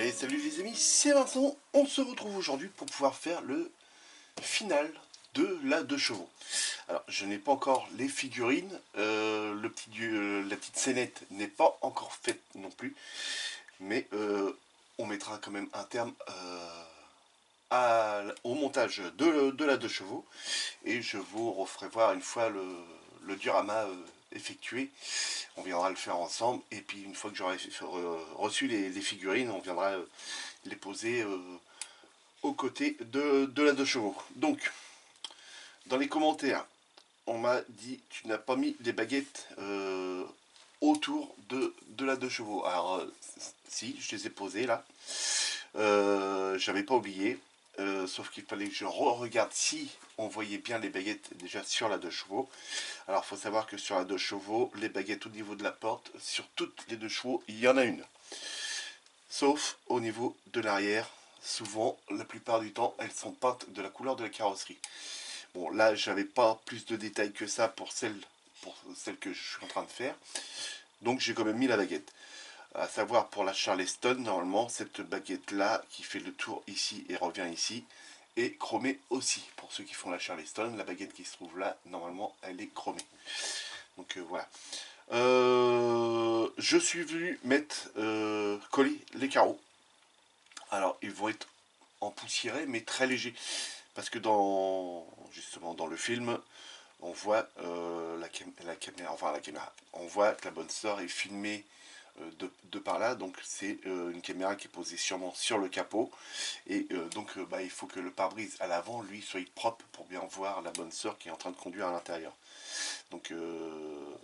Et salut les amis, c'est Vincent. On se retrouve aujourd'hui pour pouvoir faire le final de la 2 chevaux. Alors, je n'ai pas encore les figurines, la petite scénette n'est pas encore faite non plus, mais on mettra quand même un terme au montage de la 2 chevaux, et je vous referai voir une fois le diorama effectué. On viendra le faire ensemble, et puis une fois que j'aurai reçu les figurines, on viendra les poser aux côtés de la 2 chevaux. Donc, dans les commentaires, on m'a dit tu n'as pas mis les baguettes autour de la 2 chevaux. Alors, si, je les ai posées là. J'avais pas oublié. Sauf qu'il fallait que je regarde si on voyait bien les baguettes déjà sur la 2 chevaux. Alors, il faut savoir que sur la 2 chevaux, les baguettes au niveau de la porte, sur toutes les 2 chevaux, il y en a une. Sauf au niveau de l'arrière, souvent, la plupart du temps, elles sont peintes de la couleur de la carrosserie. Bon, là, j'avais pas plus de détails que ça pour celle que je suis en train de faire. Donc, j'ai quand même mis la baguette. À savoir, pour la Charleston, normalement, cette baguette-là, qui fait le tour ici et revient ici, est chromée aussi. Pour ceux qui font la Charleston, la baguette qui se trouve là, normalement, elle est chromée. Donc, voilà. Je suis venu mettre, coller les carreaux. Alors, ils vont être empoussiérés, mais très légers. Parce que justement, dans le film, on voit la caméra, on voit que la bonne sœur est filmée de par là. Donc, c'est une caméra qui est posée sûrement sur le capot. Et donc, il faut que le pare-brise à l'avant, lui, soit propre pour bien voir la bonne sœur qui est en train de conduire à l'intérieur. Donc,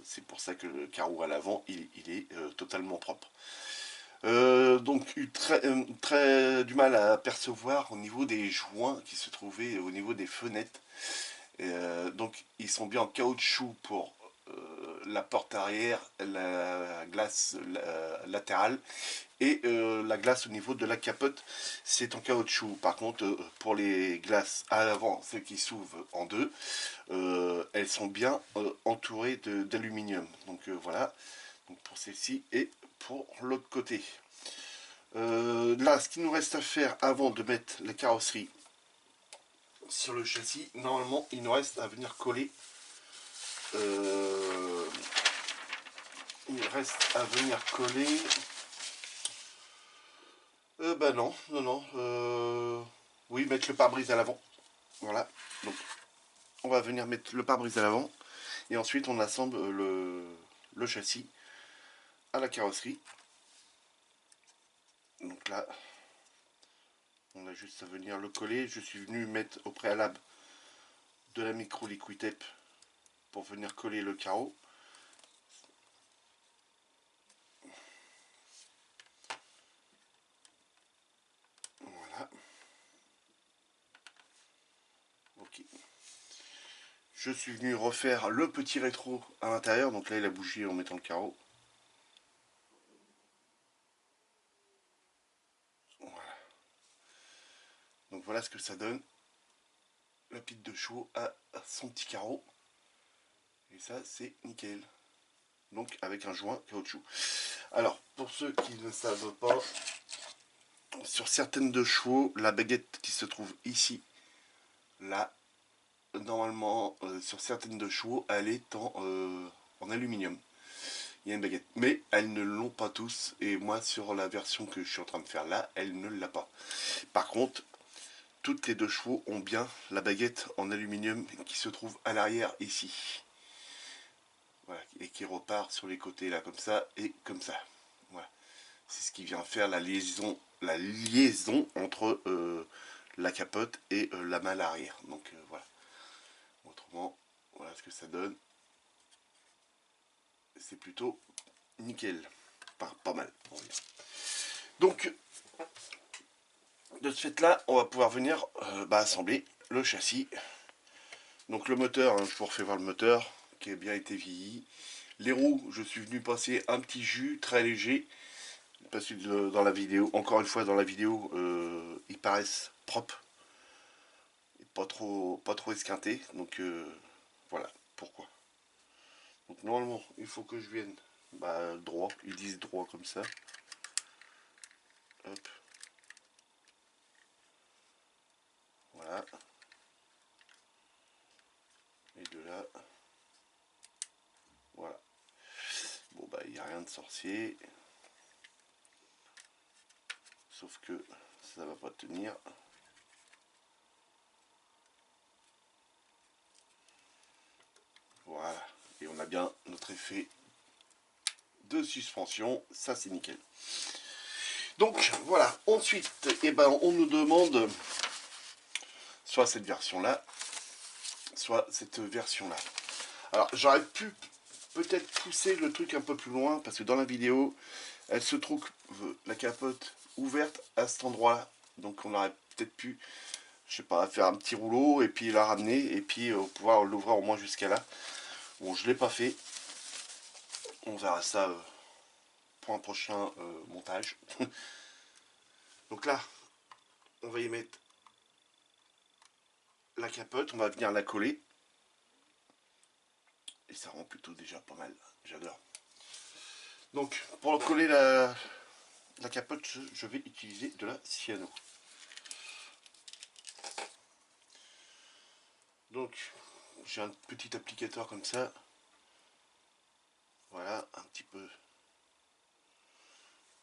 c'est pour ça que le carreau à l'avant, il est totalement propre. Donc très du mal à percevoir au niveau des joints qui se trouvaient au niveau des fenêtres. Donc ils sont bien en caoutchouc pour la porte arrière, la glace latérale et la glace au niveau de la capote, c'est en caoutchouc. Par contre, pour les glaces à l'avant, celles qui s'ouvrent en deux, elles sont bien entourées d'aluminium. Donc voilà, donc pour celle-ci et pour l'autre côté. Là, ce qu'il nous reste à faire avant de mettre la carrosserie sur le châssis, normalement, il nous reste à venir coller. Il reste à venir coller. Bah non, non, non. Oui, mettre le pare-brise à l'avant. Voilà. Donc, on va venir mettre le pare-brise à l'avant. Et ensuite, on assemble le châssis à la carrosserie. Donc là, on a juste à venir le coller. Je suis venu mettre au préalable de la micro liquid tape pour venir coller le carreau. Voilà. Ok. Je suis venu refaire le petit rétro à l'intérieur. Donc là, il a bougé en mettant le carreau. Voilà. Donc voilà ce que ça donne. La pite de chevaux a son petit carreau. Et ça, c'est nickel. Donc avec un joint caoutchouc. Alors, pour ceux qui ne savent pas, sur certaines de chevaux, la baguette qui se trouve ici, là, normalement, sur certaines de chevaux, elle est en aluminium. Il y a une baguette. Mais elles ne l'ont pas tous. Et moi, sur la version que je suis en train de faire là, elle ne l'a pas. Par contre, toutes les 2 chevaux ont bien la baguette en aluminium qui se trouve à l'arrière ici. Voilà, et qui repart sur les côtés là, comme ça et comme ça. Voilà. C'est ce qui vient faire la liaison entre la capote et la malle arrière. Donc voilà. Autrement, voilà ce que ça donne. C'est plutôt nickel. Pas mal, on va dire. Donc, de ce fait là, on va pouvoir venir assembler le châssis. Donc le moteur, hein, je vous refais voir le moteur qui a bien été vieilli. Les roues, je suis venu passer un petit jus très léger. Parce que dans la vidéo, encore une fois dans la vidéo, ils paraissent propres. Et pas trop esquintés. Donc voilà pourquoi. Donc normalement, il faut que je vienne droit. Ils disent droit comme ça. Hop. sorcier. Sauf que ça va pas tenir. Voilà. Et on a bien notre effet de suspension. Ça, c'est nickel. Donc, voilà. Ensuite, eh ben, on nous demande soit cette version-là, soit cette version-là. Alors, j'aurais pu peut-être pousser le truc un peu plus loin, parce que dans la vidéo, elle se trouve la capote ouverte à cet endroit-là. Donc, on aurait peut-être pu, je sais pas, faire un petit rouleau, et puis la ramener, et puis pouvoir l'ouvrir au moins jusqu'à là. Bon, je ne l'ai pas fait. On verra ça pour un prochain montage. Donc là, on va y mettre la capote, on va venir la coller. Et ça rend plutôt déjà pas mal, j'adore. Donc, pour coller la capote, je vais utiliser de la cyano. Donc, j'ai un petit applicateur comme ça. Voilà, un petit peu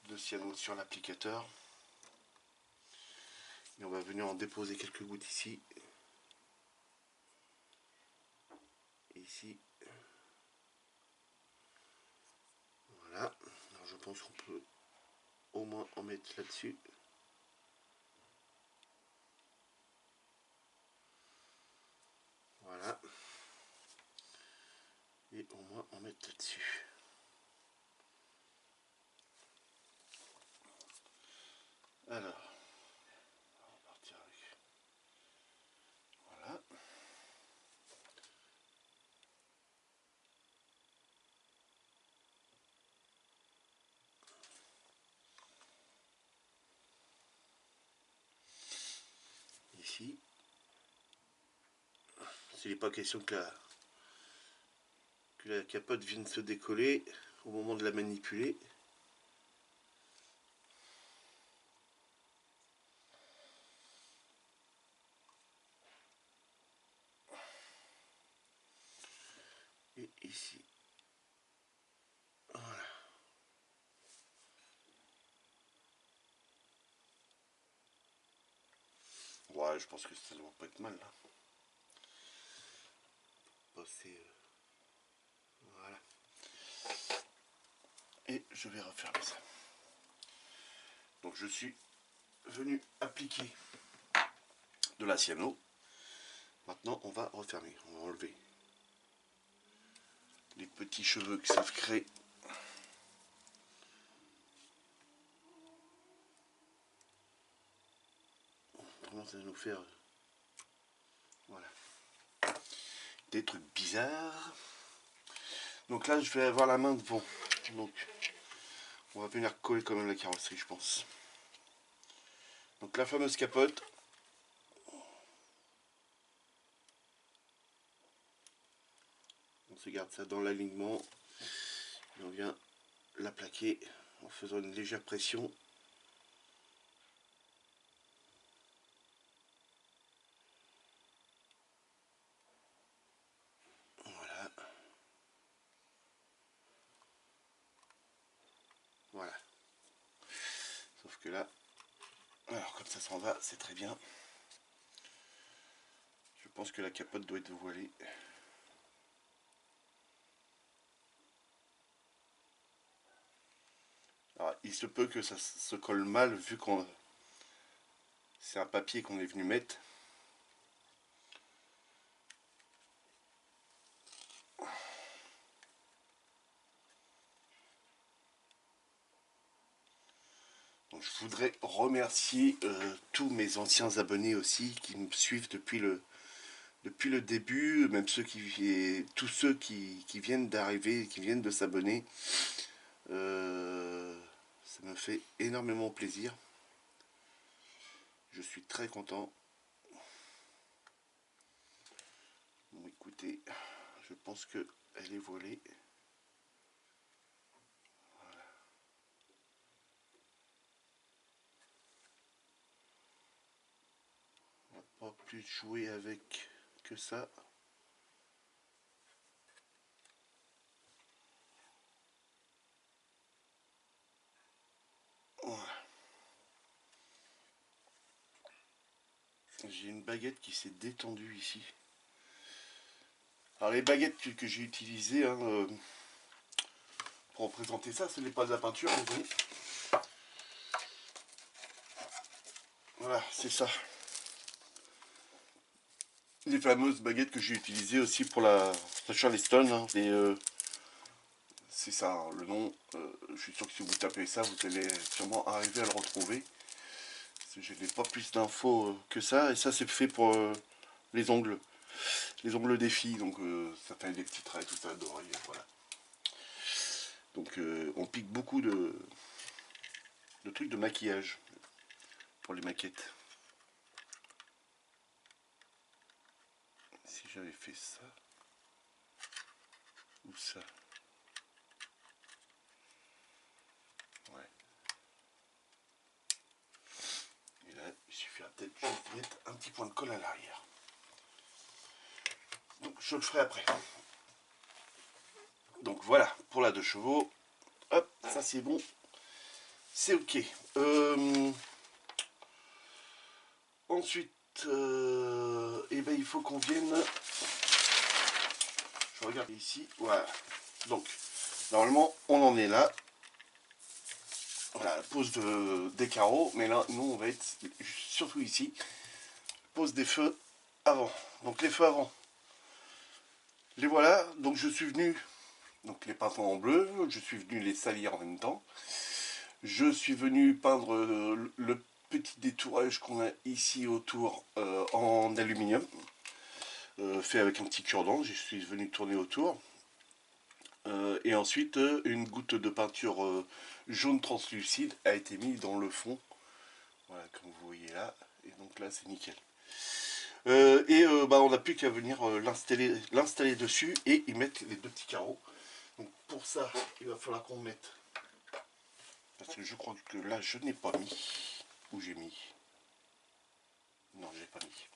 de cyano sur l'applicateur. Et on va venir en déposer quelques gouttes ici. Et ici. Voilà. Alors, je pense qu'on peut au moins en mettre là-dessus. Voilà. Et au moins en mettre là-dessus. Alors, on va partir avec. Voilà. Ici. S'il n'est pas question que la capote vienne se décoller au moment de la manipuler. Et ici. Voilà. Ouais, je pense que ça ne doit pas être mal là. Passer. Voilà. Et je vais refermer ça. Donc je suis venu appliquer de la cyano. Maintenant on va refermer. On va enlever les petits cheveux que ça crée. Comment ça va nous faire voilà. Des trucs bizarres. Donc là je vais avoir la main devant. Donc on va venir coller quand même la carrosserie, je pense. Donc la fameuse capote. On se garde ça dans l'alignement. Et on vient la plaquer en faisant une légère pression. Voilà. Voilà. Sauf que là, alors comme ça s'en va, c'est très bien. Je pense que la capote doit être voilée. Alors, il se peut que ça se colle mal vu qu'on c'est un papier qu'on est venu mettre. Donc, je voudrais remercier tous mes anciens abonnés aussi qui me suivent depuis le début, même tous ceux qui viennent d'arriver, qui viennent de s'abonner. Ça me fait énormément plaisir. Je suis très content. Bon, écoutez, je pense que elle est voilée. Voilà. On va pas plus jouer avec que ça. j'ai une baguette qui s'est détendue ici. Alors les baguettes que j'ai utilisées pour représenter ça, ce n'est pas de la peinture, vous voyez. Voilà, c'est ça. Les fameuses baguettes que j'ai utilisées aussi pour la Charleston. Hein, c'est ça, hein, le nom. Je suis sûr que si vous tapez ça, vous allez sûrement arriver à le retrouver. Je n'ai pas plus d'infos que ça. Et ça, c'est fait pour les ongles. Les ongles des filles. Donc ça fait des petits traits, tout ça, doré. Voilà. Donc on pique beaucoup de trucs de maquillage pour les maquettes. Si j'avais fait ça ou ça. Ouais. Et là, il suffira peut-être juste de mettre un petit point de colle à l'arrière. Donc je le ferai après. Donc voilà pour la 2 chevaux. Hop, ça c'est bon. C'est ok. Ensuite, eh ben, il faut qu'on vienne. Je regarde ici. Voilà. Donc, normalement, on en est là. Voilà, pose des carreaux. Mais là, nous, on va être surtout ici. Pose des feux avant. Donc, les feux avant. Les voilà. Donc, je suis venu. Donc, les peindre en bleu. Je suis venu les salir en même temps. Je suis venu peindre le petit détourage qu'on a ici autour en aluminium. Fait avec un petit cure-dent. Je suis venu tourner autour. Et ensuite, une goutte de peinture jaune translucide a été mise dans le fond. Voilà, comme vous voyez là. Et donc là, c'est nickel. On n'a plus qu'à venir l'installer dessus et y mettre les 2 petits carreaux. Donc pour ça, il va falloir qu'on mette. Parce que je crois que là, je n'ai pas mis. Où j'ai mis? Non, j'ai pas mis.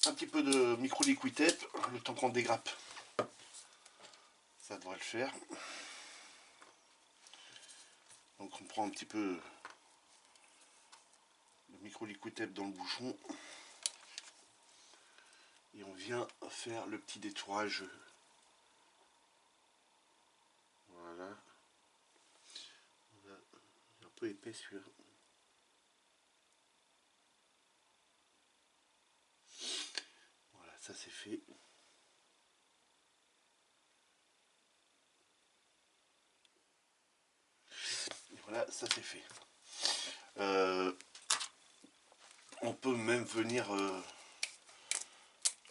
Un petit peu de micro liquid tape, le temps qu'on dégrappe. Ça devrait le faire. Donc on prend un petit peu de micro liquid tape dans le bouchon. Et on vient faire le petit détourage. Voilà. Un peu épais celui-là. Voilà, ça c'est fait. Et voilà, ça c'est fait. On peut même venir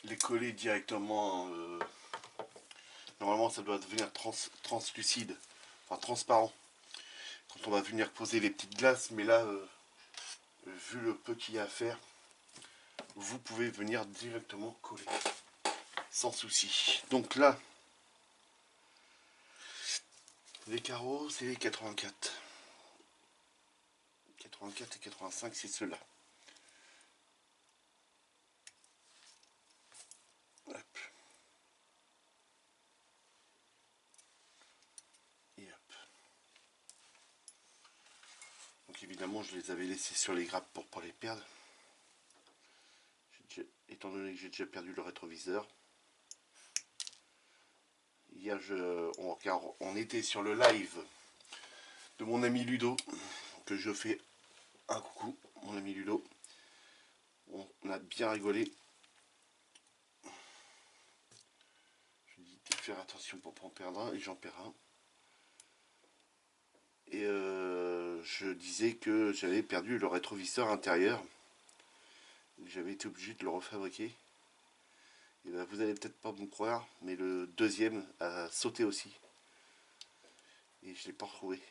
les coller directement. Normalement, ça doit devenir translucide, enfin transparent. Quand on va venir poser les petites glaces, mais là, vu le peu qu'il y a à faire, vous pouvez venir directement coller sans souci. Donc là, les carreaux, c'est les 84. 84 et 85, c'est ceux-là. Hop. Et hop. Donc évidemment, je les avais laissés sur les grappes pour ne pas les perdre. Étant donné que j'ai déjà perdu le rétroviseur. Hier, on était sur le live de mon ami Ludo, que je fais un coucou, mon ami Ludo. On a bien rigolé. Je dis de faire attention pour ne pas en perdre un, et j'en perds un. Et je disais que j'avais perdu le rétroviseur intérieur. J'avais été obligé de le refabriquer. Et ben, vous allez peut-être pas me croire, mais le deuxième a sauté aussi. Et je ne l'ai pas retrouvé.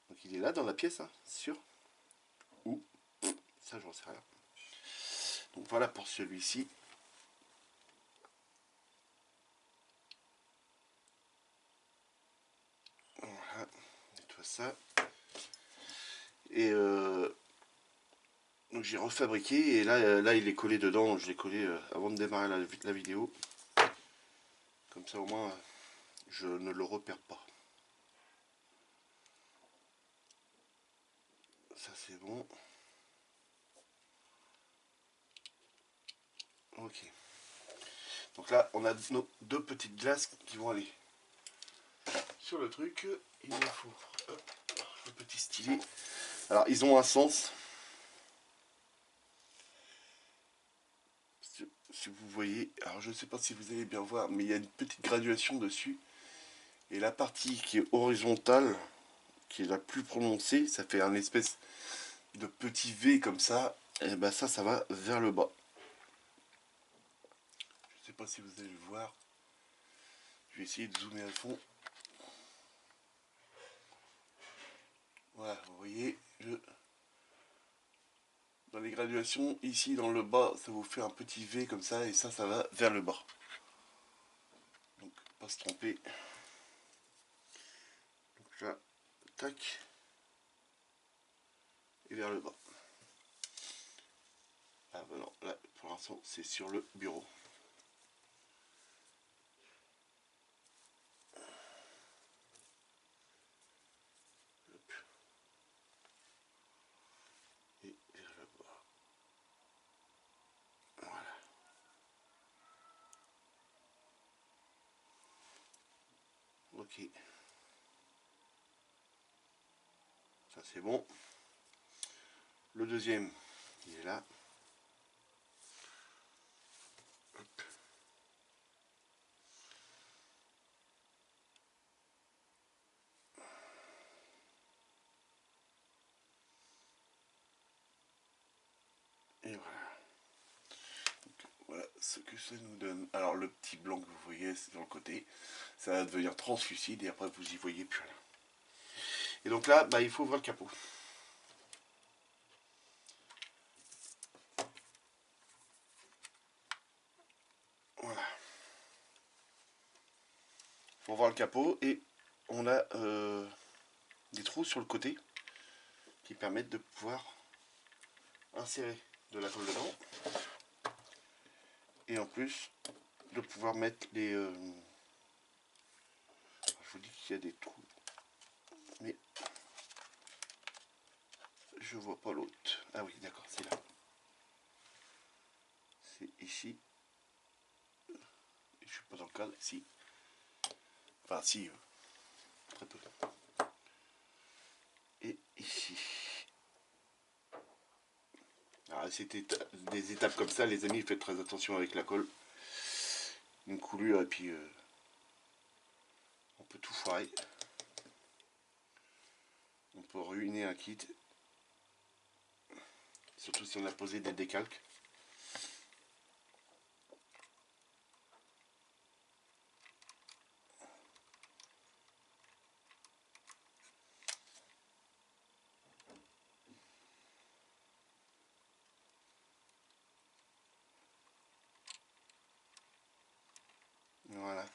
Donc il est là dans la pièce, hein, sûr. Où? Ça, j'en sais rien. Donc voilà pour celui-ci. Voilà, nettoie ça. Et donc j'ai refabriqué et là il est collé dedans. Je l'ai collé avant de démarrer la vidéo. Comme ça au moins je ne le repère pas. Ça c'est bon. Ok. Donc là, on a nos deux petites glaces qui vont aller sur le truc. Il nous faut le petit stylet. Alors, ils ont un sens. Si vous voyez, alors je ne sais pas si vous allez bien voir, mais il y a une petite graduation dessus. Et la partie qui est horizontale, qui est la plus prononcée, ça fait un espèce de petit V comme ça. Et ben ça va vers le bas. Je ne sais pas si vous allez le voir. Je vais essayer de zoomer à fond. Voilà, vous voyez, dans les graduations, ici dans le bas, ça vous fait un petit V comme ça, et ça va vers le bas. Donc, pas se tromper. Donc là, tac, et vers le bas. Ah ben non, là, pour l'instant, c'est sur le bureau. Hop. Et vers le bas. Voilà. Ok. Ça c'est bon. Le deuxième, il est là. Hop. Et voilà. Donc, voilà ce que ça nous donne. Alors le petit blanc que vous voyez, c'est dans le côté. Ça va devenir translucide et après vous y voyez plus rien. Et donc là, bah, il faut ouvrir le capot. Voilà. Il faut ouvrir le capot et on a des trous sur le côté qui permettent de pouvoir insérer de la colle dedans. Et en plus de pouvoir mettre les... je vous dis qu'il y a des trous. Mais je vois pas l'autre. Ah oui, d'accord, c'est là. C'est ici. Je suis pas dans le cadre, si. Enfin, si. Très peu. Et ici. Alors, c'était des étapes comme ça, les amis, faites très attention avec la colle. Une coulure, et puis on peut tout foirer. On peut ruiner un kit. Surtout si on a posé des décalques. Voilà.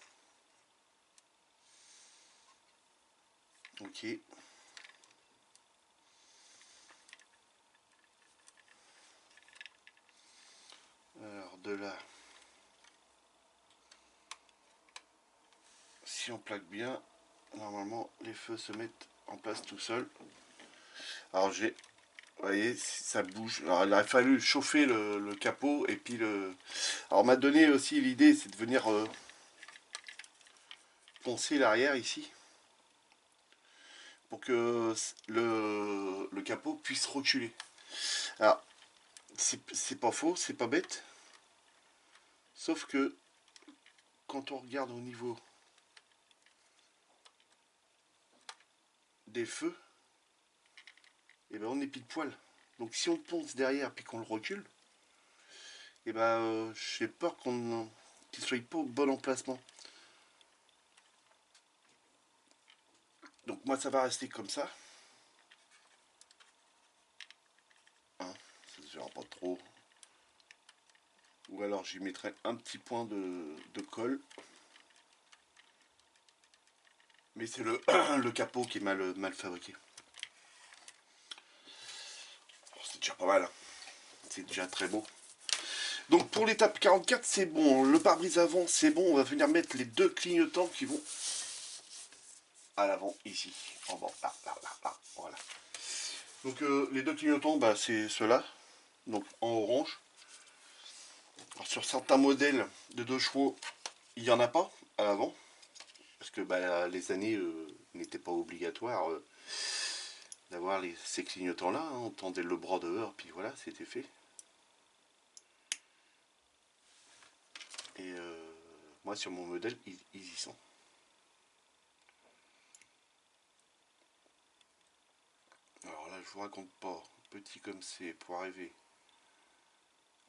Ok. Alors de là, si on plaque bien, normalement les feux se mettent en place tout seuls. Alors j'ai, vous voyez, ça bouge. Alors il a fallu chauffer le capot et puis le... Alors on m'a donné aussi l'idée, c'est de venir poncer l'arrière ici. Pour que le capot puisse reculer. Alors, c'est pas faux, c'est pas bête. Sauf que quand on regarde au niveau des feux, et ben on est pile poil. Donc si on ponce derrière puis qu'on le recule, et ben j'ai peur qu'il soit pas au bon emplacement. Donc moi ça va rester comme ça. Hein, ça se verra pas trop. Ou alors j'y mettrai un petit point de colle. Mais c'est le capot qui est mal fabriqué. C'est déjà pas mal. Hein. C'est déjà très beau. Donc pour l'étape 44, c'est bon. Le pare-brise avant, c'est bon. On va venir mettre les deux clignotants qui vont à l'avant, ici, en bas. Là. Voilà. Donc les deux clignotants, bah, c'est ceux-là. Donc en orange. Alors, sur certains modèles de 2 chevaux, il n'y en a pas à l'avant, parce que bah, les années n'étaient pas obligatoires d'avoir ces clignotants-là. Hein. On tendait le bras dehors, puis voilà, c'était fait. Et moi, sur mon modèle, ils y sont. Alors là, je vous raconte pas, petit comme c'est, pour arriver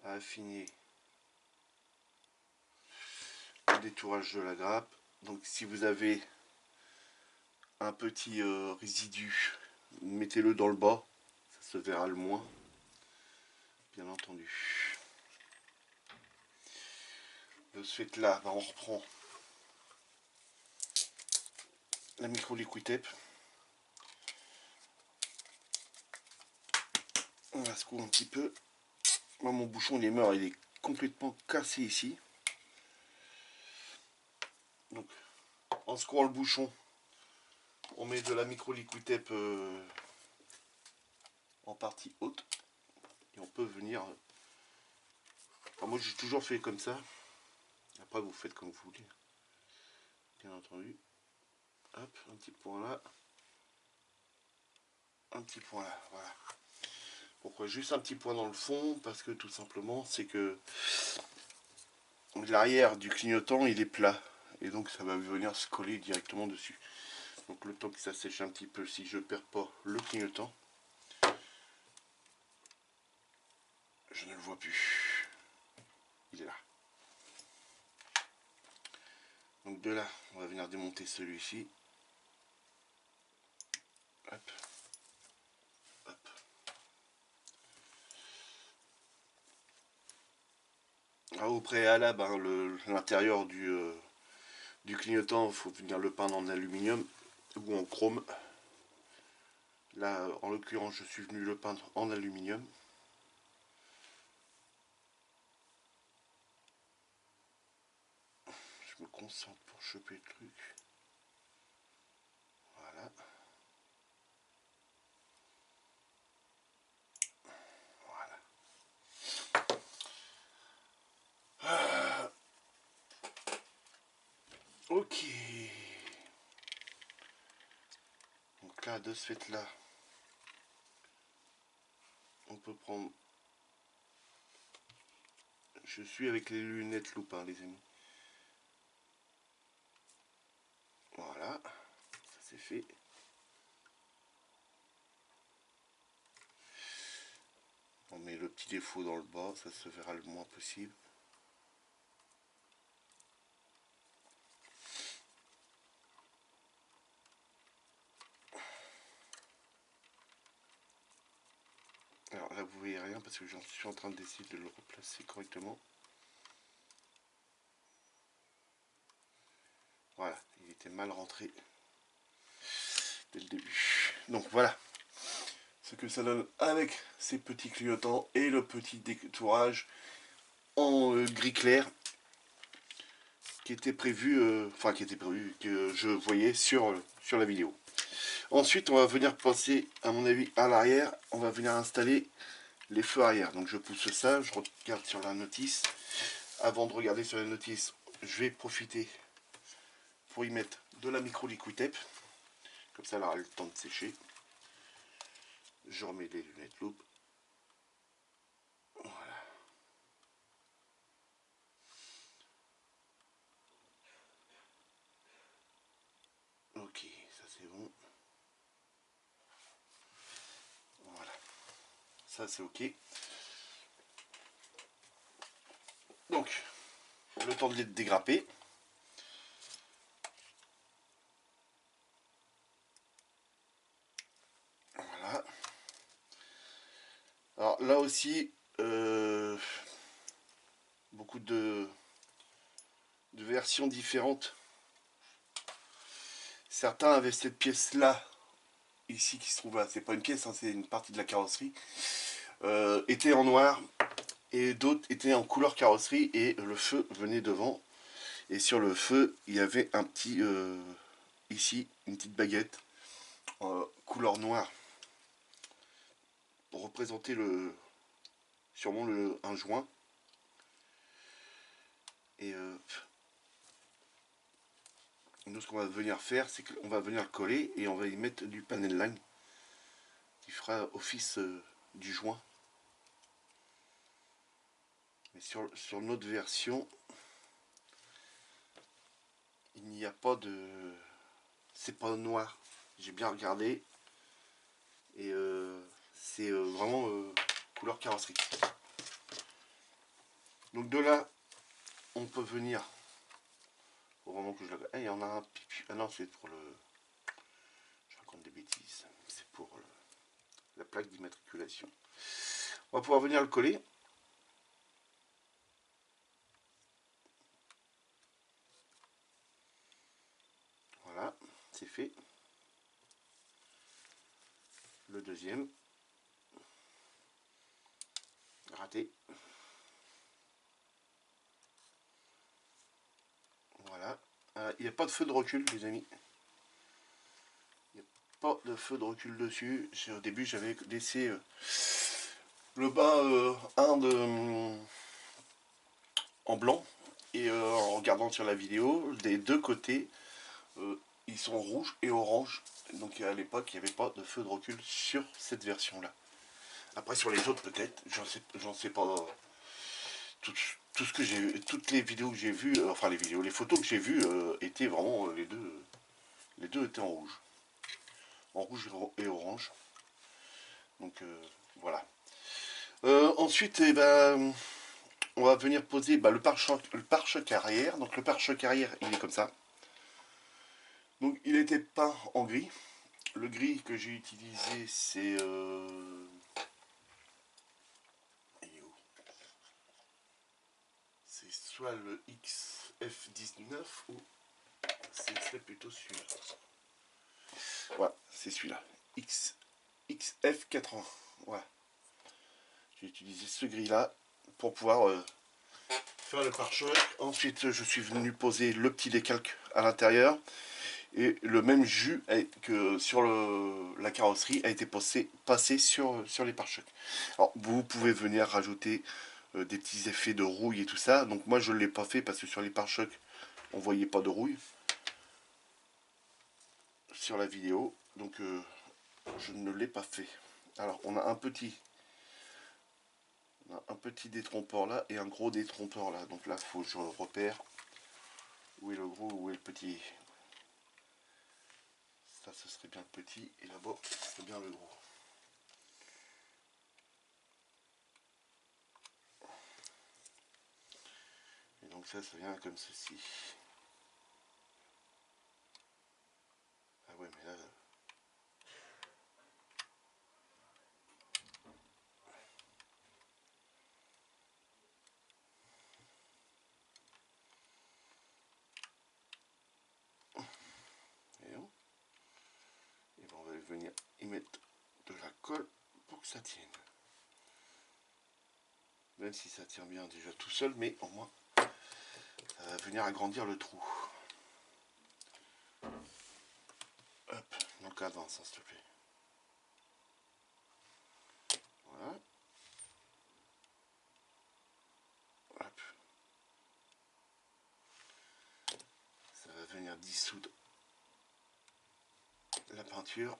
à affiner le détourage de la grappe. Donc si vous avez un petit résidu, mettez-le dans le bas, ça se verra le moins, bien entendu. De ce fait là, bah, on reprend la micro liquid tape. On la secoue un petit peu. Moi mon bouchon il est mort, il est complètement cassé ici. Donc en secouant le bouchon, on met de la micro liquid tape en partie haute. Et on peut venir... Enfin, moi j'ai toujours fait comme ça. Après vous faites comme vous voulez. Bien entendu. Hop, un petit point là. Un petit point là, voilà. Pourquoi juste un petit point dans le fond? Parce que tout simplement c'est que l'arrière du clignotant il est plat. Et donc ça va venir se coller directement dessus. Donc le temps que ça sèche un petit peu, si je perds pas le clignotant, je ne le vois plus. Il est là. Donc de là, on va venir démonter celui-ci. Hop. Hop. Alors, au préalable, hein, l'intérieur du clignotant, il faut venir le peindre en aluminium ou en chrome. Là, en l'occurrence, je suis venu le peindre en aluminium. Je me concentre pour choper le truc. Voilà. Voilà. Ok. Donc là, de ce fait là, on peut prendre... Je suis avec les lunettes loupe, hein, les amis. Voilà. Ça c'est fait. On met le petit défaut dans le bas, ça se verra le moins possible. Alors là vous voyez rien parce que j'en suis en train d'essayer de le replacer correctement. Voilà, il était mal rentré dès le début. Donc voilà ce que ça donne avec ces petits clignotants et le petit détourage en gris clair qui était prévu, que je voyais sur la vidéo. Ensuite on va venir passer à mon avis à l'arrière, on va venir installer les feux arrière. Donc je pousse ça, je regarde sur la notice. Avant de regarder sur la notice, je vais profiter pour y mettre de la micro liquid tape. Comme ça elle aura le temps de sécher. Je remets les lunettes loupe. Voilà. Ok, ça c'est bon. Voilà. Ça c'est ok. Donc, le temps de les dégrapper. Voilà. Alors là aussi, beaucoup de versions différentes. Certains avaient cette pièce là, ici qui se trouve là, c'est pas une pièce, hein, c'est une partie de la carrosserie, était en noir, et d'autres étaient en couleur carrosserie, et le feu venait devant. Et sur le feu, il y avait un petit, ici, une petite baguette, couleur noire, pour représenter sûrement un joint. Et nous, ce qu'on va venir faire, c'est qu'on va venir le coller et on va y mettre du panel line qui fera office du joint. Mais sur notre version, il n'y a pas de... c'est pas noir. J'ai bien regardé. Et c'est vraiment couleur carrosserie. Donc de là, on peut venir... Faut vraiment que je la... Ah, il y en a un... Ah non, c'est pour le... Je raconte des bêtises. C'est pour la plaque d'immatriculation. On va pouvoir venir le coller. Voilà, c'est fait. Le deuxième. Raté. Voilà. Il n'y a pas de feu de recul, les amis. Il n'y a pas de feu de recul dessus. Au début, j'avais laissé le bas en blanc. Et en regardant sur la vidéo, des deux côtés, ils sont rouges et orange. Donc à l'époque, il n'y avait pas de feu de recul sur cette version-là. Après, sur les autres, peut-être, j'en sais pas. Tout ce que j'ai, toutes les vidéos que j'ai vues, enfin les photos que j'ai vues étaient vraiment les deux étaient en rouge et orange. Donc voilà. Ensuite, eh ben, on va venir poser le pare-choc arrière. Donc le pare-choc arrière, il est comme ça. Donc il a été peint en gris. Le gris que j'ai utilisé, c'est c'est soit le XF19 ou c'est plutôt celui-là. Voilà, c'est celui-là. XF80. Voilà. J'ai utilisé ce gris-là pour pouvoir faire le pare-choc. Ensuite, je suis venu poser le petit décalque à l'intérieur. Et le même jus que sur la carrosserie a été passé sur les pare-chocs. Alors, vous pouvez venir rajouter des petits effets de rouille et tout ça. Donc moi, je ne l'ai pas fait parce que sur les pare-chocs, on ne voyait pas de rouille sur la vidéo. Donc, je ne l'ai pas fait. Alors, on a un petit détrompeur là et un gros détrompeur là. Donc là, il faut que je repère où est le gros, où est le petit. Ça, ce serait bien le petit. Et là-bas, ce serait bien le gros. Et donc ça vient comme ceci. Ah ouais, mais là... Et ben on va venir y mettre de la colle pour que ça tienne. Même si ça tient bien déjà tout seul, mais au moins ça va venir agrandir le trou. Hop, donc avance, hein, s'il te plaît. Voilà. Hop. Ça va venir dissoudre la peinture.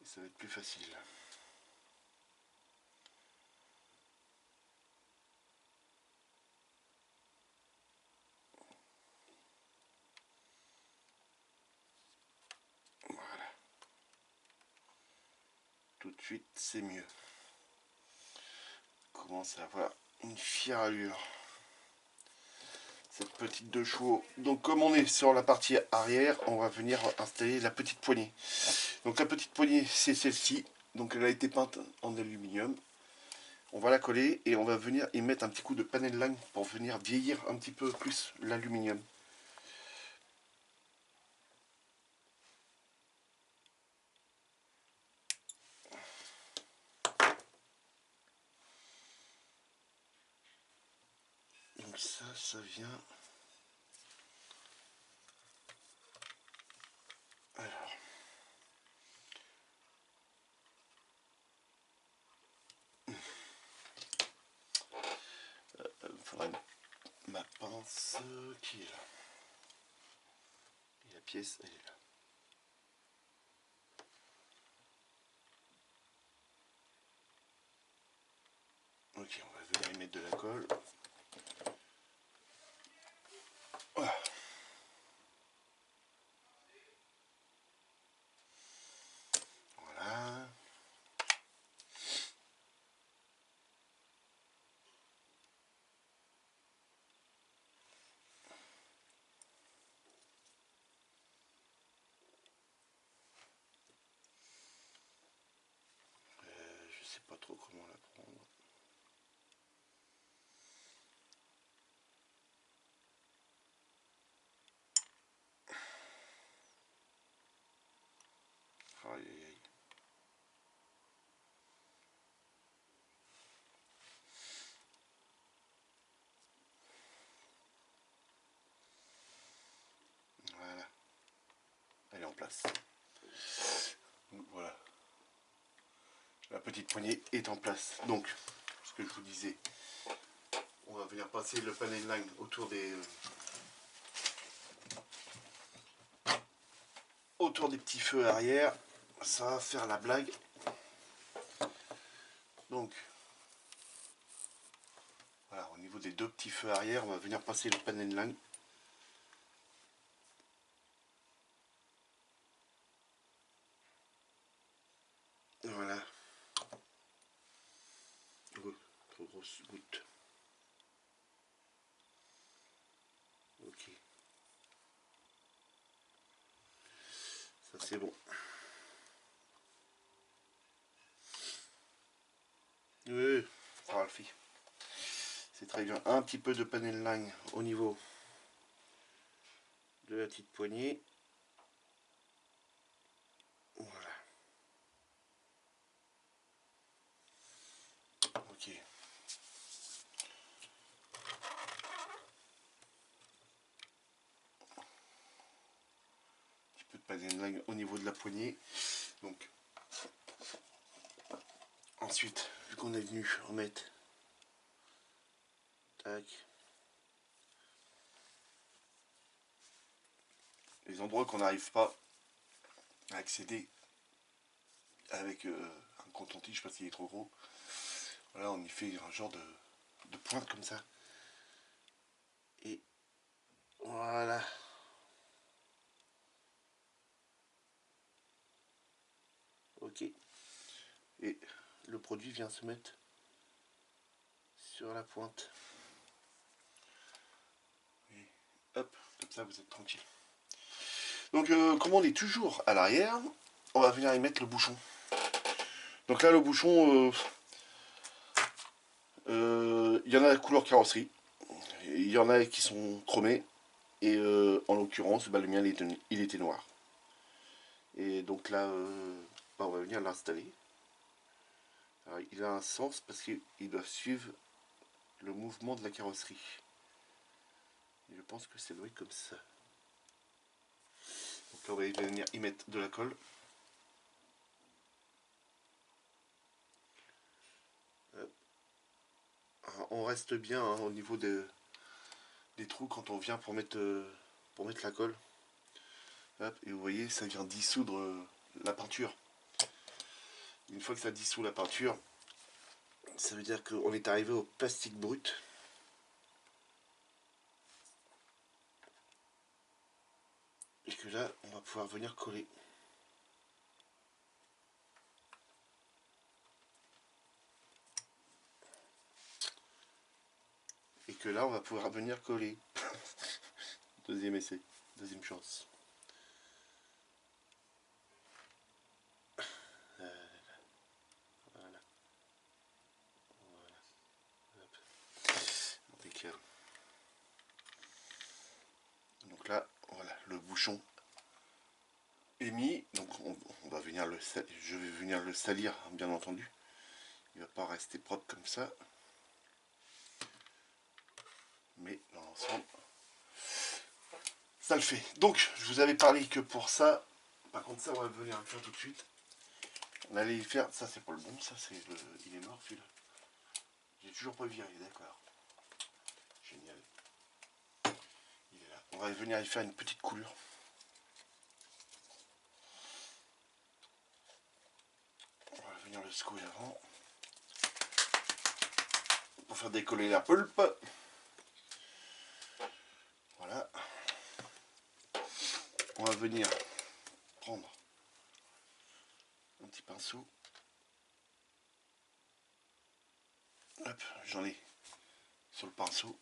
Et ça va être plus facile. Voilà. Tout de suite, c'est mieux. Commence à avoir une fière allure. Cette petite 2 chevaux. Donc comme on est sur la partie arrière, on va venir installer la petite poignée. Donc la petite poignée, c'est celle-ci. Donc elle a été peinte en aluminium. On va la coller et on va venir y mettre un petit coup de panel line pour venir vieillir un petit peu plus l'aluminium. Donc ça vient... Alors... pince qui est là. Et la pièce, elle est là. Ok, on va venir y mettre de la colle. Voilà. Voilà. Je sais pas trop comment la prendre. Aïe aïe aïe. Voilà. Elle est en place. Donc, voilà. La petite poignée est en place. Donc, ce que je vous disais, on va venir passer le panel line autour des petits feux arrière. Ça va faire la blague. Donc, voilà, au niveau des deux petits feux arrière, on va venir passer le panel line. Voilà. Trop grosse goutte. Ok. Ça c'est bon. Oui, ça va le faire. C'est très bien. Un petit peu de panel line au niveau de la petite poignée. Voilà. Ok. Un petit peu de panel line au niveau de la poignée. Donc, ensuite, vu qu'on est venu remettre, tac, les endroits qu'on n'arrive pas à accéder avec un coton-tige parce qu'il est trop gros. Voilà, on y fait un genre de pointe comme ça. Et voilà. Ok. Et le produit vient se mettre sur la pointe. Et hop, comme ça vous êtes tranquille. Donc comme on est toujours à l'arrière, on va venir y mettre le bouchon. Donc là le bouchon, il y en a la couleur carrosserie, il y en a qui sont chromés, et en l'occurrence bah, le mien il était noir. Et donc là bah, on va venir l'installer. Alors, il a un sens parce qu'il doit suivre le mouvement de la carrosserie. Et je pense que ça doit être comme ça. Donc là on va venir y mettre de la colle. On reste bien hein, au niveau des trous quand on vient pour mettre la colle. Hop, et vous voyez, ça vient dissoudre la peinture. Une fois que ça dissout la peinture, ça veut dire qu'on est arrivé au plastique brut. Et que là, on va pouvoir venir coller. Et que là, on va pouvoir venir coller. Deuxième essai, deuxième chance. Voilà. Impeccable. Donc là, voilà, le bouchon est mis. Donc on va venir le salir. Je vais venir le salir, bien entendu. Il ne va pas rester propre comme ça. Mais dans l'ensemble, ça le fait. Donc, je vous avais parlé que pour ça, par contre ça, on va venir le faire tout de suite. On allait y faire, ça c'est pas le bon, ça c'est le, il est mort celui-là. J'ai toujours pas viré, d'accord. Génial. On va venir y faire une petite coulure. On va venir le secouer avant. Pour faire décoller la pulpe. Voilà. On va venir prendre un petit pinceau. Hop, j'en ai sur le pinceau.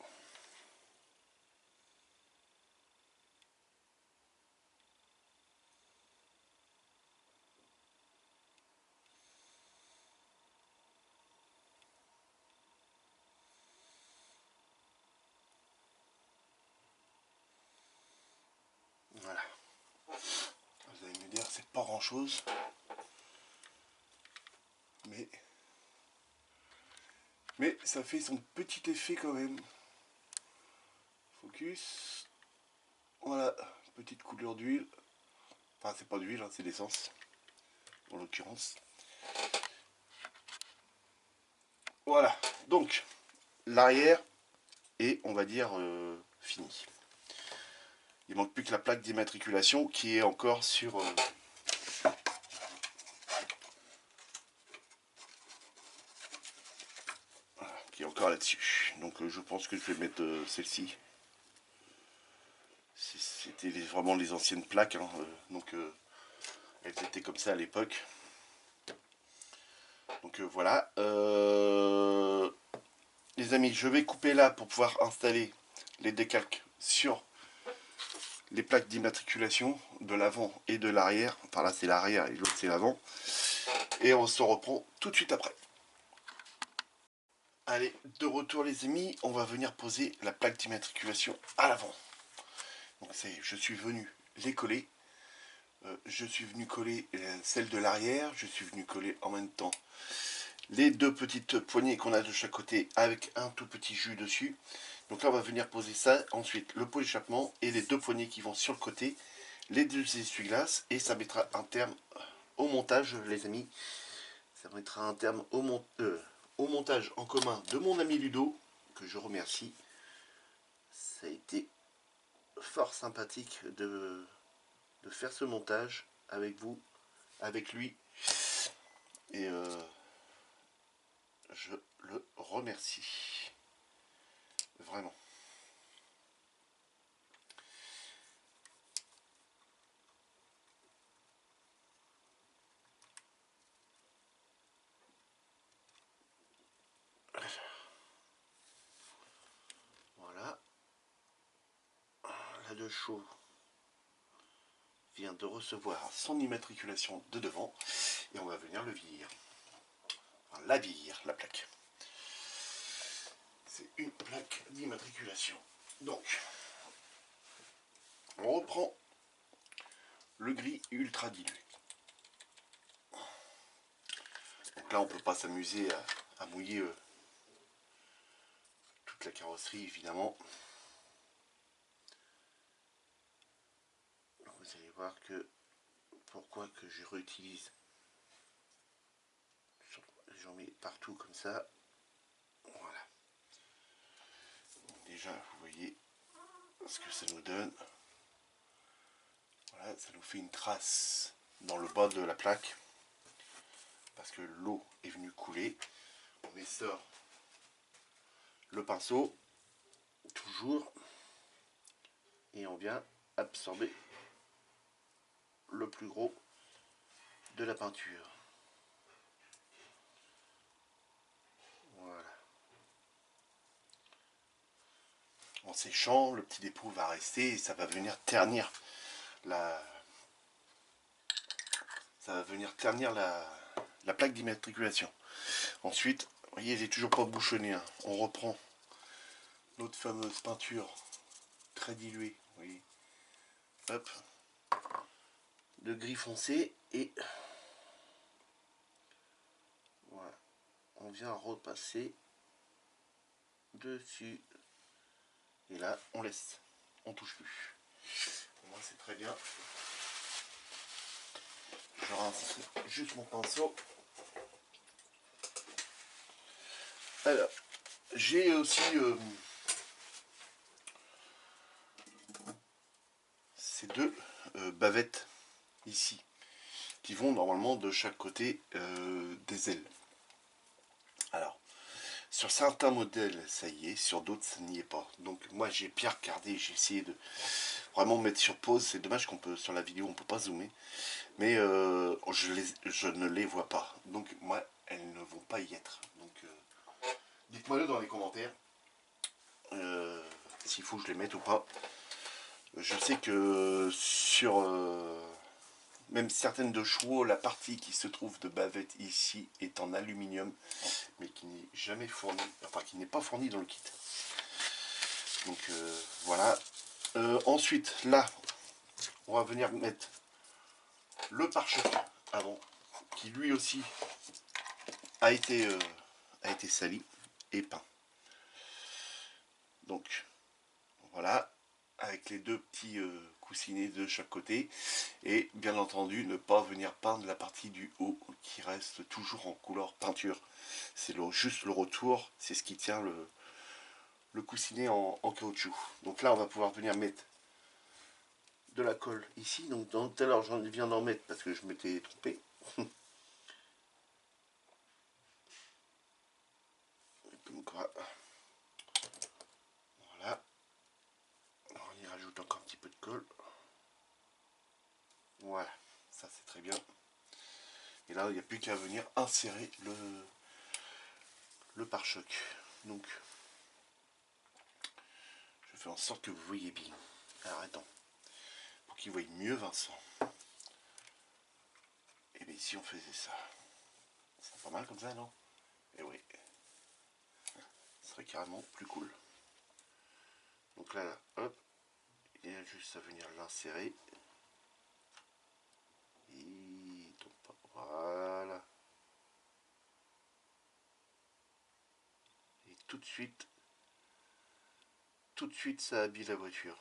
Voilà. Vous allez me dire, c'est pas grand chose. Mais ça fait son petit effet quand même. Focus. Voilà, petite couleur d'huile. Enfin, c'est pas d'huile, hein, c'est d'essence. En l'occurrence. Voilà, donc l'arrière est, on va dire, fini. Il manque plus que la plaque d'immatriculation qui est encore sur... voilà, qui est encore là-dessus. Donc je pense que je vais mettre celle-ci. C'était vraiment les anciennes plaques, hein, donc elles étaient comme ça à l'époque. Donc voilà. Les amis, je vais couper là pour pouvoir installer les décalques sur les plaques d'immatriculation de l'avant et de l'arrière. Enfin là c'est l'arrière et l'autre c'est l'avant. Et on se reprend tout de suite après. Allez, de retour les amis, on va venir poser la plaque d'immatriculation à l'avant. Donc je suis venu les coller. Je suis venu coller celle de l'arrière. Je suis venu coller en même temps les deux petites poignées qu'on a de chaque côté avec un tout petit jus dessus. Donc là on va venir poser ça, ensuite le pot d'échappement et les deux poignées qui vont sur le côté, les deux essuie-glaces, et ça mettra un terme au montage les amis. Ça mettra un terme au montage en commun de mon ami Ludo, que je remercie. Ça a été fort sympathique de faire ce montage avec vous, avec lui, et je le remercie vraiment. Voilà, la de chaud vient de recevoir son immatriculation de devant et on va venir le vieillir. Enfin, la vieillir, la plaque. C'est une plaque d'immatriculation. Donc, on reprend le gris ultra dilué. Donc là, on ne peut pas s'amuser à mouiller toute la carrosserie, évidemment. Vous allez voir que pourquoi que je réutilise, j'en mets partout comme ça. Voilà. Donc déjà, vous voyez ce que ça nous donne. Voilà, ça nous fait une trace dans le bas de la plaque parce que l'eau est venue couler. On essore le pinceau toujours et on vient absorber le plus gros de la peinture. Voilà. En séchant, le petit dépôt va rester et ça va venir ternir la plaque d'immatriculation. Ensuite, vous voyez, elle n'est toujours pas bouchonnée, hein. On reprend notre fameuse peinture très diluée, vous voyez. Hop, de gris foncé et voilà, on vient repasser dessus et là on laisse, on touche plus. Pour moi c'est très bien. Je rince juste mon pinceau. Alors, j'ai aussi bavettes ici, qui vont normalement de chaque côté des ailes. Alors, sur certains modèles, ça y est, sur d'autres, ça n'y est pas. Donc moi, j'ai bien regardé, j'ai essayé de vraiment mettre sur pause. C'est dommage qu'on peut, sur la vidéo, on peut pas zoomer. Mais je ne les vois pas. Donc moi, elles ne vont pas y être. Donc dites-moi-le dans les commentaires. S'il faut que je les mette ou pas. Je sais que sur même certaines de chevaux, la partie qui se trouve de bavette ici est en aluminium, mais qui n'est jamais fournie, enfin qui n'est pas fournie dans le kit. Donc voilà. Ensuite, là, on va venir mettre le pare-choc avant, qui lui aussi a été sali et peint. Donc voilà, avec les deux petits coussinets de chaque côté, et bien entendu ne pas venir peindre la partie du haut qui reste toujours en couleur peinture. C'est juste le retour, c'est ce qui tient le coussinet en caoutchouc. Donc là on va pouvoir venir mettre de la colle ici. Donc tout à l'heure j'en viens d'en mettre parce que je m'étais trompé. Voilà, on y rajoute encore un petit peu de colle. Voilà, ça c'est très bien. Et là il n'y a plus qu'à venir insérer le pare-choc. Donc je fais en sorte que vous voyez bien. Alors attends, pour qu'il voie mieux Vincent. Et bien si on faisait ça, c'est pas mal comme ça, non? Et oui, ce serait carrément plus cool. Donc là, hop, il y a juste à venir l'insérer. Il tombe pas, voilà. Et tout de suite ça habille la voiture.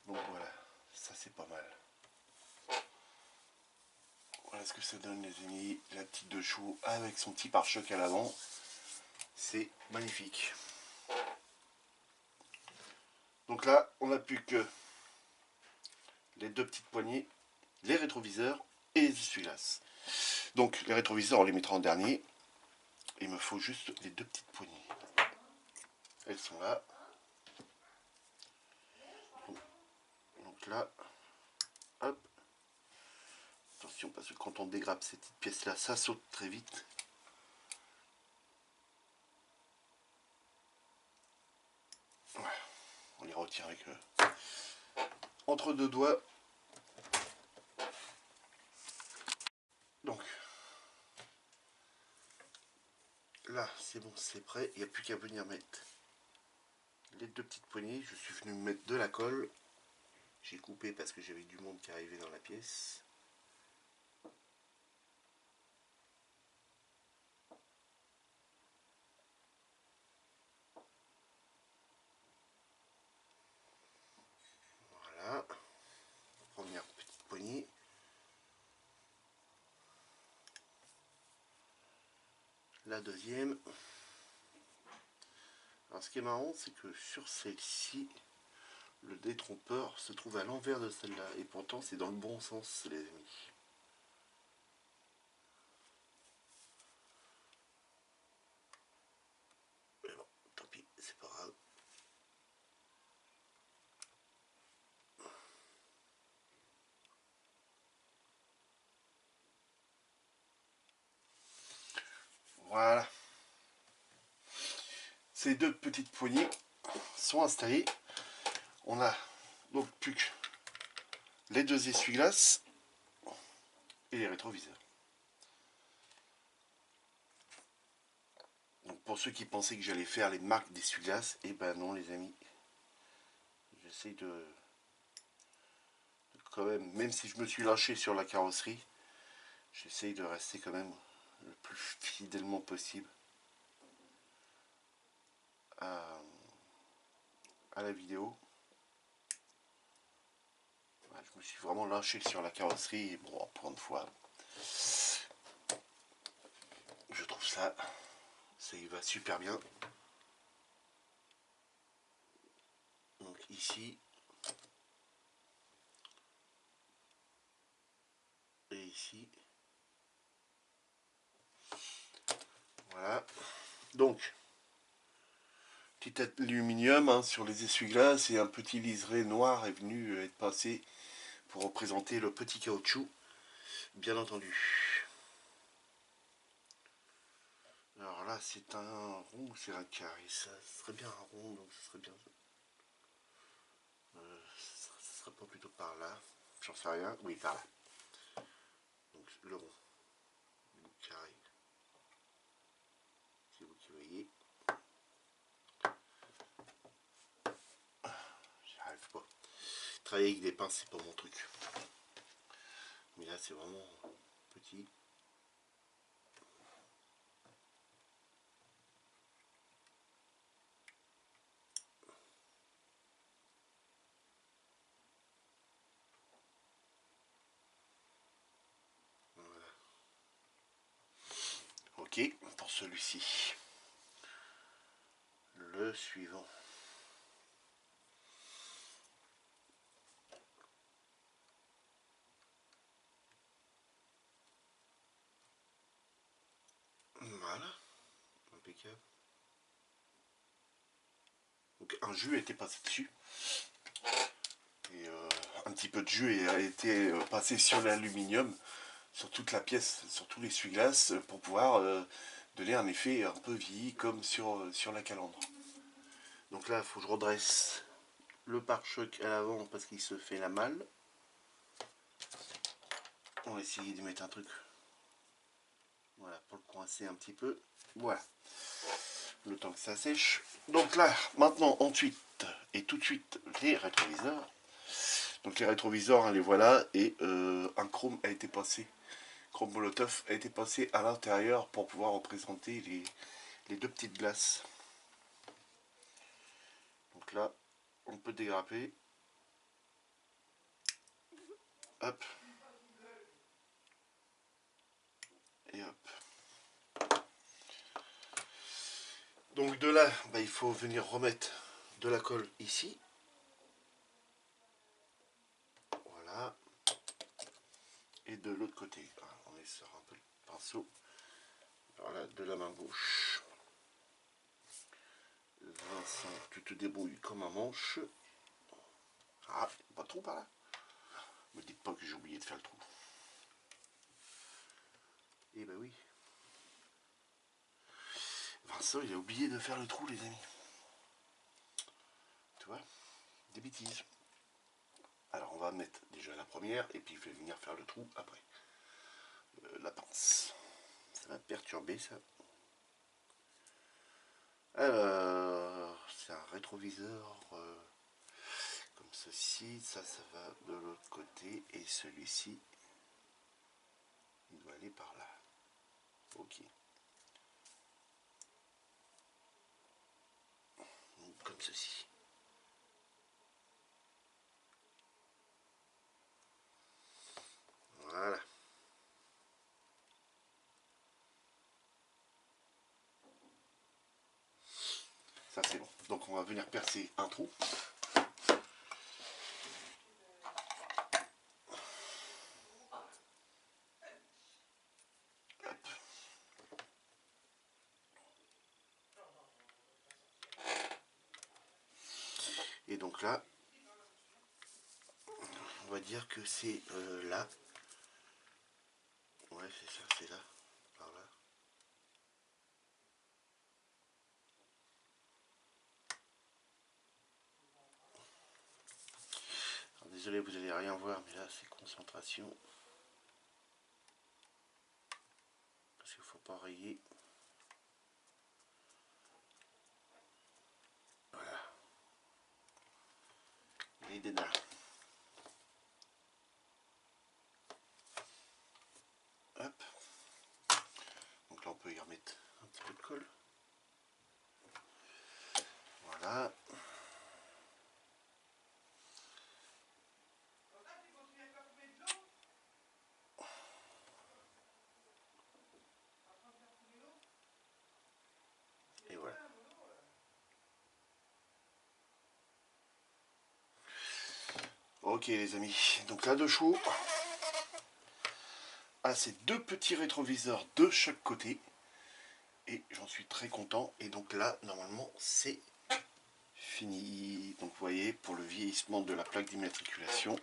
Donc voilà, ça c'est pas mal. Voilà ce que ça donne les amis, la petite deux chevaux avec son petit pare-choc à l'avant. C'est magnifique. Donc là, on n'a plus que les deux petites poignées, les rétroviseurs et les essuie-glaces. Donc les rétroviseurs, on les mettra en dernier. Il me faut juste les deux petites poignées. Elles sont là. Donc là, hop. Attention parce que quand on dégrappe ces petites pièces là, ça saute très vite. Voilà. On les retient avec entre deux doigts. Donc là c'est bon, c'est prêt. Il n'y a plus qu'à venir mettre les deux petites poignées. Je suis venu mettre de la colle. J'ai coupé parce que j'avais du monde qui arrivait dans la pièce. Voilà. Première petite poignée. La deuxième. Alors ce qui est marrant, c'est que sur celle-ci, le détrompeur se trouve à l'envers de celle-là. Et pourtant, c'est dans le bon sens, les amis. Mais bon, tant pis, c'est pas grave. Voilà. Ces deux petites poignées sont installées. On a donc plus que les deux essuie-glaces et les rétroviseurs. Donc pour ceux qui pensaient que j'allais faire les marques d'essuie-glaces, et ben non les amis. J'essaie de quand même si je me suis lâché sur la carrosserie, j'essaye de rester quand même le plus fidèlement possible à la vidéo. Je me suis vraiment lâché sur la carrosserie et bon, pour une fois, je trouve ça y va super bien. ici. Et ici. Voilà. Donc, petit aluminium hein, sur les essuie-glaces et un petit liseré noir est venu être passé pour représenter le petit caoutchouc, bien entendu. Alors là, c'est un rond ou c'est un carré? Ça serait bien un rond, donc ce serait bien. Ça serait pas plutôt par là? J'en sais rien. Oui, par là. Donc le rond, le carré. C'est vous qui voyez. J'y arrive pas. Travailler avec des pinces, c'est pas mon truc. Mais là, c'est vraiment petit. Voilà. Ok, pour celui-ci. Le suivant. Voilà, impeccable. Donc un jus a été passé dessus. Et un petit peu de jus a été passé sur l'aluminium, sur toute la pièce, sur tous les essuie-glaces, pour pouvoir donner un effet un peu vieilli comme sur la calandre. Donc là, il faut que je redresse le pare-choc à l'avant parce qu'il se fait la malle. On va essayer de mettre un truc. Voilà, pour le coincer un petit peu. Voilà. Le temps que ça sèche. Donc là, maintenant, ensuite, et tout de suite, les rétroviseurs. Donc les rétroviseurs, hein, les voilà, et un chrome a été passé. Chrome Molotov a été passé à l'intérieur pour pouvoir représenter les deux petites glaces. Donc là, on peut dégrapper. Hop. Et hop. Donc de là, bah, il faut venir remettre de la colle ici. Voilà. Et de l'autre côté. On est sur un peu le pinceau. Voilà, de la main gauche. Vincent, tu te débrouilles comme un manche. Ah, pas trop par là. Me dites pas que j'ai oublié de faire le trou. Eh ben oui. Vincent, il a oublié de faire le trou, les amis. Tu vois, des bêtises. Alors on va mettre déjà la première et puis je vais venir faire le trou après. La pince. Ça va perturber ça. Alors, c'est un rétroviseur comme ceci. Ça va de l'autre côté et celui-ci, il doit aller par là. Ok. Donc, comme ceci. Voilà. Ça c'est bon. Donc on va venir percer un trou. Hop. Et donc là, on va dire que c'est là. Ouais, c'est ça, c'est là. Par là. Alors, désolé, vous allez rien voir, mais là c'est concentration. Parce qu'il ne faut pas rayer. Voilà. Les dédains. Hop. Donc là on peut y remettre un petit peu de colle. Voilà. Et voilà. Ok les amis, donc là de chaud. Ah, c'est deux petits rétroviseurs de chaque côté. Et j'en suis très content. Et donc là, normalement, c'est fini. Donc vous voyez, pour le vieillissement de la plaque d'immatriculation,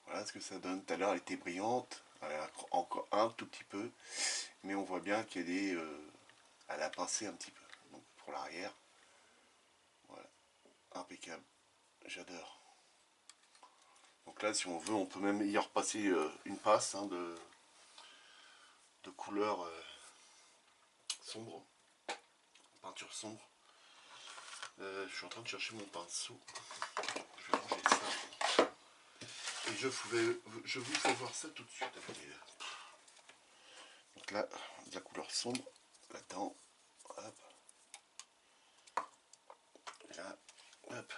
voilà ce que ça donne. Tout à l'heure, elle était brillante. Elle a encore un tout petit peu. Mais on voit bien qu'elle est... elle a pincé un petit peu. Donc pour l'arrière, voilà. Impeccable. J'adore. Donc là, si on veut, on peut même y repasser une passe hein, de couleur sombre. Peinture sombre. Je suis en train de chercher mon pinceau. Je vais ranger ça. Et je vous fais voir ça tout de suite. Donc là, de la couleur sombre. Là-dedans. Hop. Là. Hop.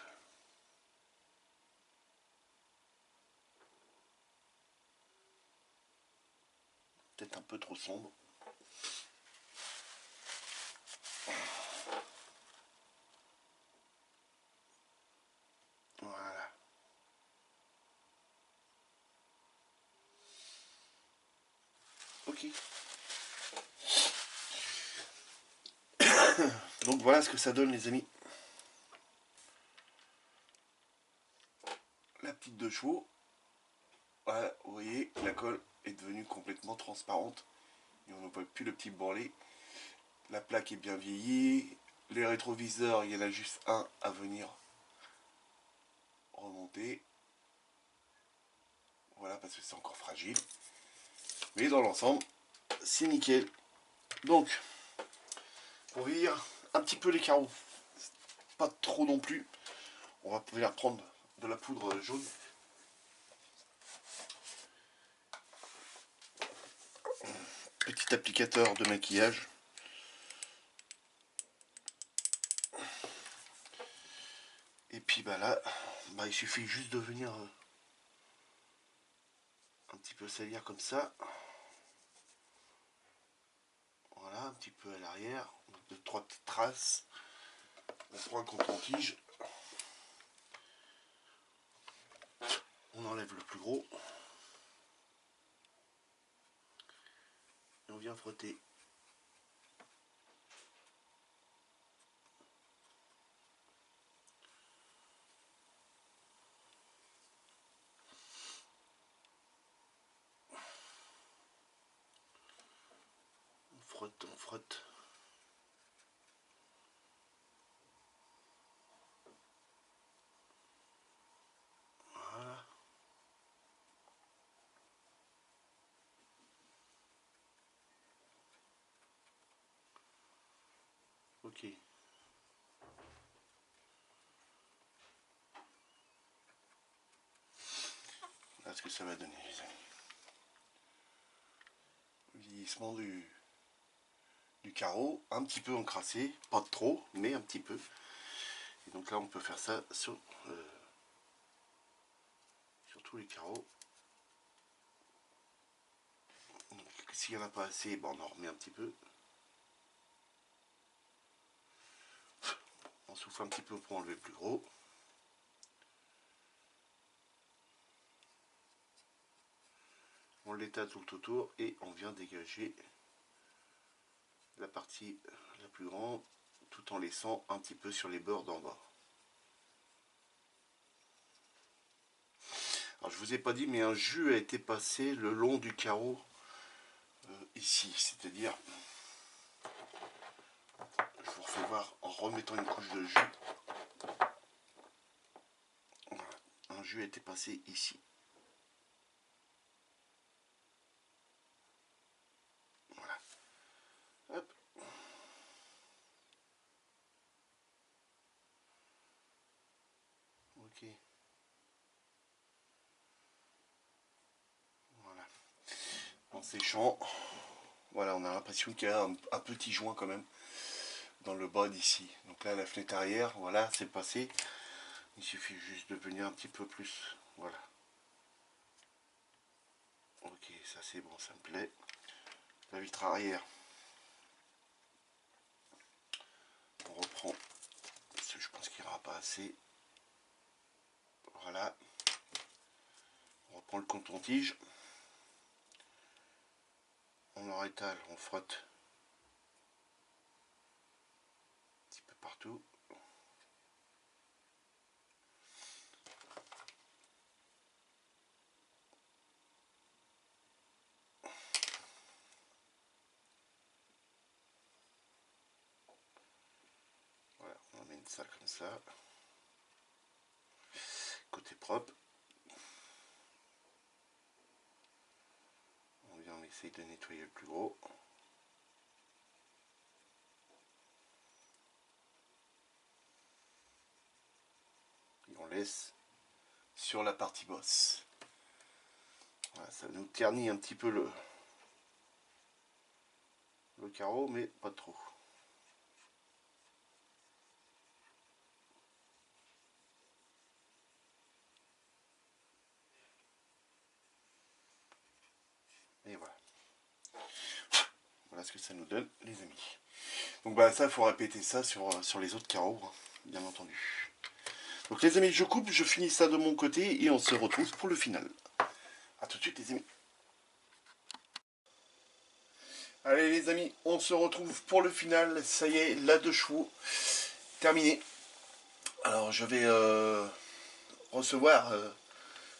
Peut-être un peu trop sombre. Voilà. Ok. Donc voilà ce que ça donne les amis. La petite 2 chevaux. Voilà, vous voyez, la colle est devenue complètement transparente. Et on ne voit plus le petit bourrelet. La plaque est bien vieillie. Les rétroviseurs, il y en a juste un à venir remonter. Voilà, parce que c'est encore fragile. Mais dans l'ensemble, c'est nickel. Donc, pour vieillir un petit peu les carreaux, pas trop non plus, on va pouvoir prendre de la poudre jaune. Petit applicateur de maquillage. Et puis bah là, bah, il suffit juste de venir un petit peu salir comme ça. Voilà, un petit peu à l'arrière, de 3 petites traces. On prend un coton-tige. On enlève le plus gros. Et on vient frotter. On frotte, on frotte. Voilà. Ok. Voilà ce que ça va donner les amis. Vieillissement du carreau, un petit peu encrassé, pas trop, mais un petit peu. Et donc là on peut faire ça sur tous les carreaux. S'il n'y en a pas assez, ben on en remet un petit peu. On souffle un petit peu pour enlever le plus gros. On l'étale tout autour et on vient dégager la partie la plus grande tout en laissant un petit peu sur les bords d'en bas. Alors je vous ai pas dit mais un jus a été passé le long du carreau ici, c'est-à-dire je vous refais voir en remettant une couche de jus. Voilà. Un jus a été passé ici. Voilà. Hop. Ok. Voilà. En séchant, voilà, on a l'impression qu'il y a un petit joint quand même dans le bas d'ici. Donc là, la fenêtre arrière, voilà, c'est passé. Il suffit juste de venir un petit peu plus. Voilà. Ok, ça c'est bon, ça me plaît. La vitre arrière. On reprend. Parce que je pense qu'il n'y aura pas assez. Voilà. prend le coton-tige, on leur étale, on frotte un petit peu partout. Voilà, on emmène ça comme ça. Côté propre. On essaye de nettoyer le plus gros. Et on laisse sur la partie bosse. Voilà, ça nous ternit un petit peu le carreau, mais pas trop. Et voilà. Voilà ce que ça nous donne, les amis. Donc bah ça, il faut répéter ça sur les autres carreaux, hein, bien entendu. Donc les amis, je coupe, je finis ça de mon côté et on se retrouve pour le final. A tout de suite les amis. Allez les amis, on se retrouve pour le final. Ça y est, la 2 chevaux, terminé. Alors je vais recevoir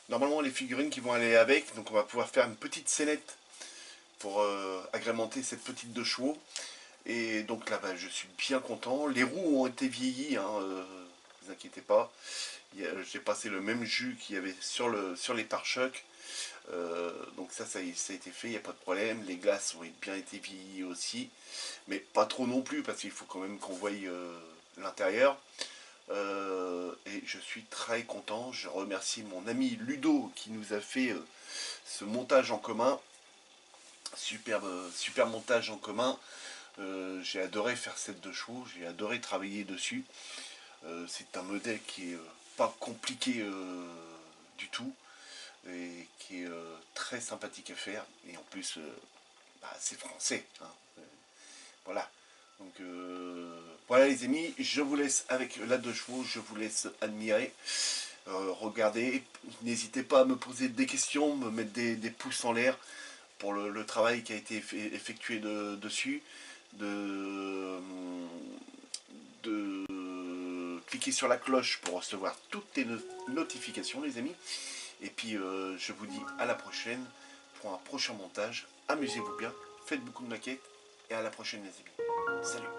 normalement les figurines qui vont aller avec. Donc on va pouvoir faire une petite scénette pour agrémenter cette petite 2 chevaux. Et donc là, bah, je suis bien content. Les roues ont été vieillies, hein, ne vous inquiétez pas. J'ai passé le même jus qu'il y avait sur les pare-chocs. Donc ça a été fait, il n'y a pas de problème. Les glaces ont bien été vieillies aussi. Mais pas trop non plus, parce qu'il faut quand même qu'on voie l'intérieur. Et je suis très content. Je remercie mon ami Ludo qui nous a fait ce montage en commun. Super montage en commun. J'ai adoré faire cette 2 chevaux, j'ai adoré travailler dessus. C'est un modèle qui est pas compliqué du tout et qui est très sympathique à faire. Et en plus, bah, c'est français. Hein. Voilà. Donc voilà les amis, je vous laisse avec la 2 chevaux, je vous laisse admirer. Regardez, n'hésitez pas à me poser des questions, me mettre des pouces en l'air pour le travail qui a été effectué dessus. De cliquer sur la cloche pour recevoir toutes les notifications les amis. Et puis je vous dis à la prochaine pour un prochain montage. Amusez-vous bien, faites beaucoup de maquettes et à la prochaine les amis. Salut.